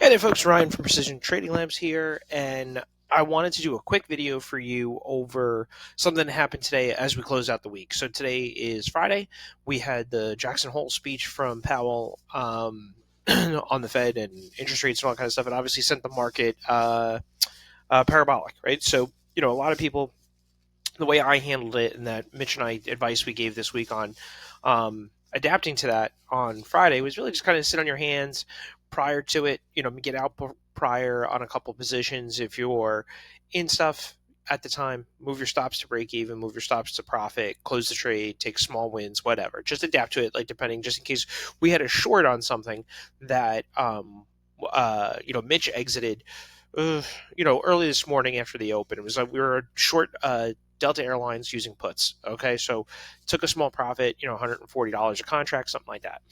Hey there folks, Ryan from Precision Trading Labs here, and I wanted to do a quick video for you over something that happened today as we close out the week. So today is Friday. We had the Jackson Hole speech from Powell on the Fed and interest rates and all that kind of stuff. It obviously sent the market parabolic, right? So, a lot of people, the way I handled it and that Mitch and I advice we gave this week on adapting to that on Friday was really just kind of sit on your hands prior to it, get out prior on a couple positions. If you're in stuff at the time, move your stops to break even, move your stops to profit, close the trade, take small wins, whatever. Just adapt to it, like depending, just in case we had a short on something that, Mitch exited early this morning after the open. It was like we were short Delta Airlines using puts. Okay, so took a small profit, $140 a contract, something like that.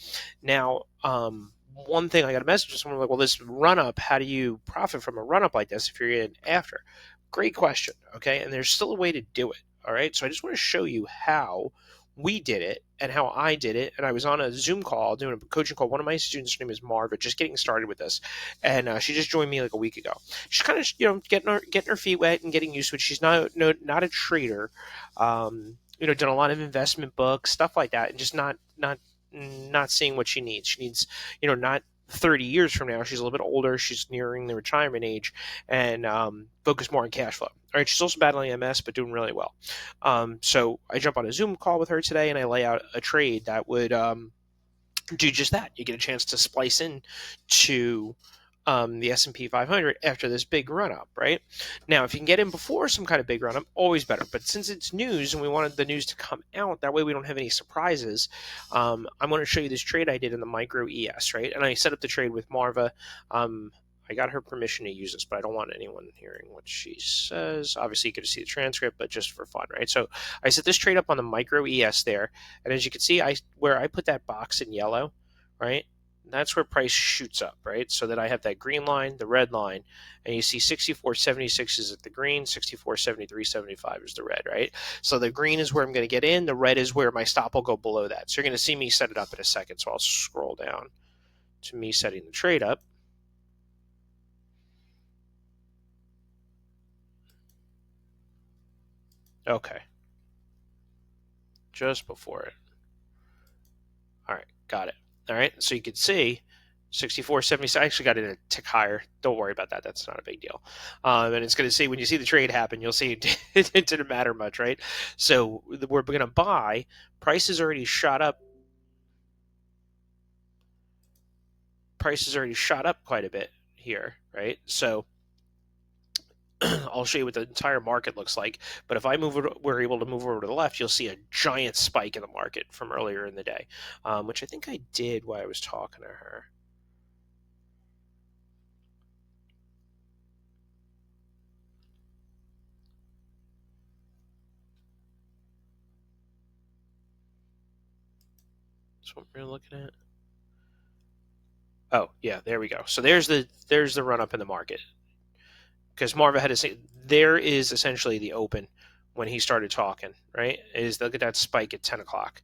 Now, one thing I got a message from someone like, well, this run up, how do you profit from a run up like this if you're in after? Great question. Okay, and there's still a way to do it. All right, so I just want to show you how we did it and how I did it. And I was on a Zoom call doing a coaching call. One of my students, her name is Marva, just getting started with this, and she just joined me like a week ago. She's kind of getting her feet wet and getting used to it. She's not a trader, done a lot of investment books, stuff like that, and just not seeing what she needs. She needs, not 30 years from now. She's a little bit older. She's nearing the retirement age, and focus more on cash flow. All right. She's also battling MS, but doing really well. So I jump on a Zoom call with her today, and I lay out a trade that would do just that. You get a chance to splice in to the S&P 500 after this big run up, right? Now, if you can get in before some kind of big run up, always better. But since it's news and we wanted the news to come out, that way we don't have any surprises. I'm going to show you this trade I did in the micro ES, right? And I set up the trade with Marva. I got her permission to use this, but I don't want anyone hearing what she says. Obviously, you get to see the transcript, but just for fun, right? So I set this trade up on the micro ES there, and as you can see, where I put that box in yellow, right? That's where price shoots up, right? So that I have that green line, the red line, and you see 64.76 is at the green, 64.73.75 is the red, right? So the green is where I'm going to get in, the red is where my stop will go below that. So you're going to see me set it up in a second. So I'll scroll down to me setting the trade up. Okay. Just before it. All right, got it. All right, so you can see 64.70. I actually got it a tick higher. Don't worry about that. That's not a big deal. And it's going to say when you see the trade happen, you'll see it didn't matter much, right? So we're going to buy. Price has already shot up. Price has already shot up quite a bit here, right? So I'll show you what the entire market looks like. But if we're able to move over to the left, you'll see a giant spike in the market from earlier in the day, which I think I did while I was talking to her. That's what we're looking at. Oh, yeah, there we go. So there's the run up in the market. Because Marva had to say there is essentially the open when he started talking, right? Look at that spike at 10 o'clock.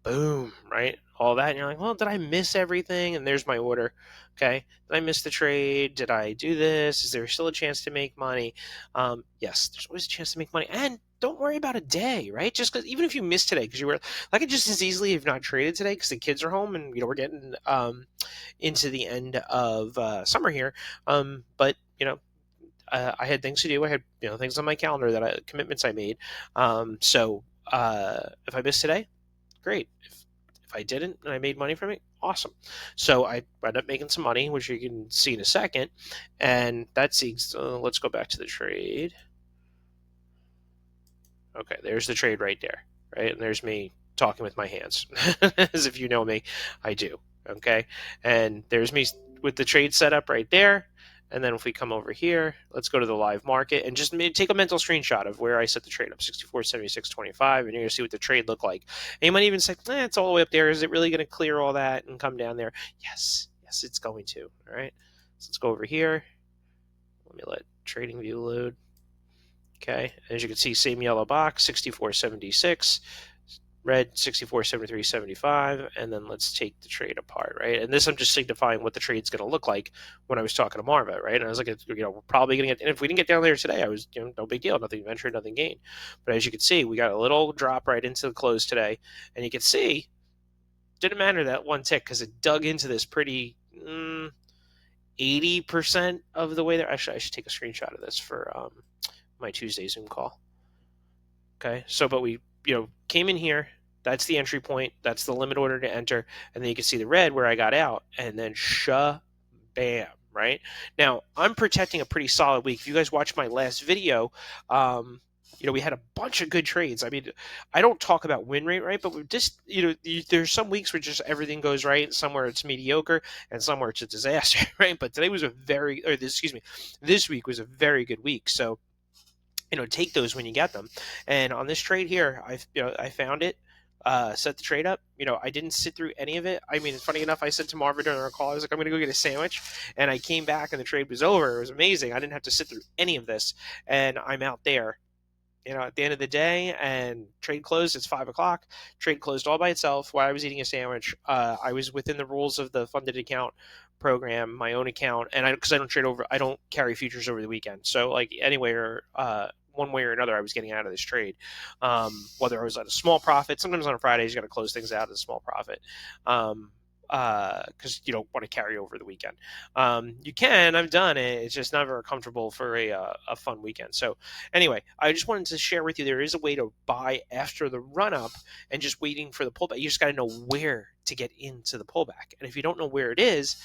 Boom, right? All that. And you're like, well, did I miss everything? And there's my order. Okay. Did I miss the trade? Did I do this? Is there still a chance to make money? Yes, there's always a chance to make money. And don't worry about a day, right? Just because even if you missed today, because you were like, I just as easily have not traded today because the kids are home and, we're getting into the end of summer here. But, I had things to do. I had, things on my calendar commitments I made. So if I missed today, great. If I didn't and I made money from it, awesome. So I ended up making some money, which you can see in a second. And that's let's go back to the trade. Okay, there's the trade right there, right? And there's me talking with my hands. As if you know me, I do. Okay, and there's me with the trade set up right there. And then if we come over here, let's go to the live market and just take a mental screenshot of where I set the trade up, 64.76.25, and you're going to see what the trade looked like. And you might even say, it's all the way up there. Is it really going to clear all that and come down there? Yes, it's going to. All right, so let's go over here. Let me let trading view load. Okay, as you can see, same yellow box, 64.76. red 64, 73, 75, and then let's take the trade apart, right? And this I'm just signifying what the trade's going to look like when I was talking to Marva, right? And I was like, we're probably going to get, and if we didn't get down there today, I was, no big deal, nothing ventured, nothing gained. But as you can see, we got a little drop right into the close today, and you can see, didn't matter that one tick because it dug into this pretty 80% of the way there. Actually, I should take a screenshot of this for my Tuesday Zoom call. Okay, so but we came in here. That's the entry point. That's the limit order to enter, and then you can see the red where I got out, and then bam, right? Now I'm protecting a pretty solid week. If you guys watched my last video, we had a bunch of good trades. I mean, I don't talk about win rate, right? But we just, there's some weeks where just everything goes right, somewhere it's mediocre, and somewhere it's a disaster, right? But today was this week was a very good week. So, take those when you get them. And on this trade here, I found it, set the trade up. I didn't sit through any of it. I mean, funny enough, I said to Marva during our call, I was like, I'm going to go get a sandwich. And I came back and the trade was over. It was amazing. I didn't have to sit through any of this. And I'm out there, at the end of the day, and trade closed. It's 5:00. Trade closed all by itself while I was eating a sandwich. I was within the rules of the funded account program, my own account, and because I don't carry futures over the weekend. So like anywhere, one way or another, I was getting out of this trade. Whether I was at a small profit, sometimes on a Friday, you got to close things out at a small profit. Because you don't want to carry over the weekend. You can. I've done it. It's just not very comfortable for a fun weekend. So anyway, I just wanted to share with you there is a way to buy after the run up and just waiting for the pullback. You just got to know where to get into the pullback. And if you don't know where it is,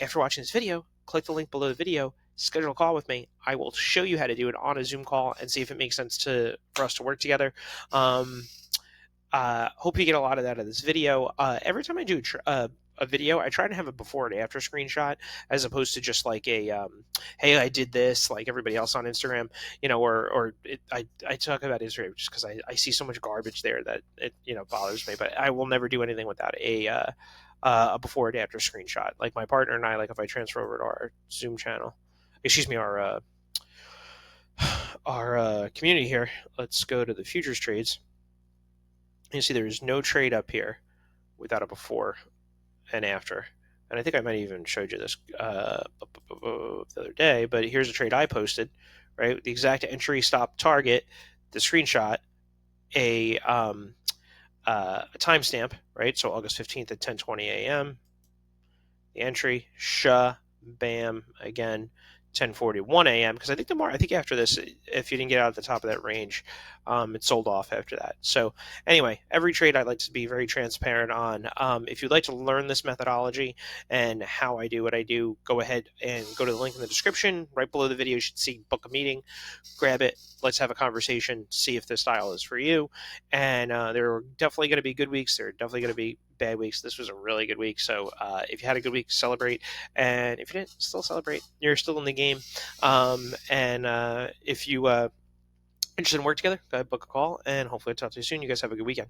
after watching this video, click the link below the video. Schedule a call with me. I will show you how to do it on a Zoom call and see if it makes sense for us to work together. Hope you get a lot of that in this video. Every time I do a video, I try to have a before and after screenshot as opposed to just like a hey, I did this like everybody else on Instagram, I talk about Instagram just because I see so much garbage there that it bothers me. But I will never do anything without a before and after screenshot. Like my partner and I, like if I transfer over to our Zoom channel, our community here. Let's go to the futures trades. You see there's no trade up here without a before and after. And I think I might even showed you this the other day, but here's a trade I posted, right? The exact entry, stop, target, the screenshot, a timestamp, right? So August 15th at 10:20 a.m. The entry, bam, again, 10:41 a.m. Because I think after this, if you didn't get out at the top of that range, it sold off after that. So anyway, every trade I'd like to be very transparent on. If you'd like to learn this methodology and how I do what I do, go ahead and go to the link in the description. Right below the video, you should see book a meeting. Grab it. Let's have a conversation. See if this style is for you. And there are definitely going to be good weeks. There are definitely going to be bad weeks. This was a really good week. So if you had a good week, celebrate. And if you didn't, still celebrate. You're still in the game. If you interested in work together, go ahead, book a call, and hopefully I'll talk to you soon. You guys have a good weekend.